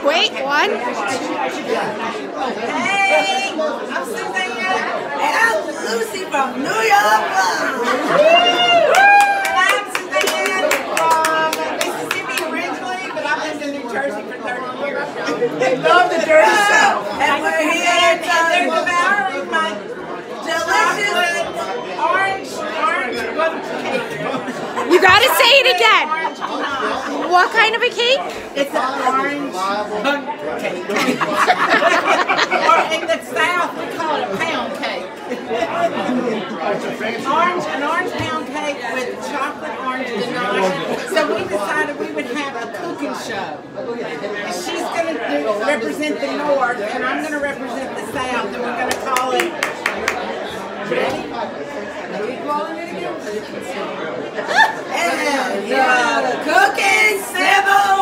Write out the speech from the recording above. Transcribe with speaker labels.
Speaker 1: Wait, one.
Speaker 2: Hey, I'm Cynthia. And I'm Lucy from New York. And I'm Cynthia from Mississippi originally, but I've been to New Jersey for 30 years. They love the Jersey South. And we're here to devouring my delicious orange butter cake.
Speaker 1: You gotta say it again. What kind of a cake?
Speaker 2: It's an orange bundt cake. Or in the South, we call it a pound cake. An orange pound cake with chocolate orange ganache. So we decided we would have a cooking show. And she's going to represent the North, and I'm going to represent the South, and we're going to call it... Ready? Are we calling it again? And the cooking 7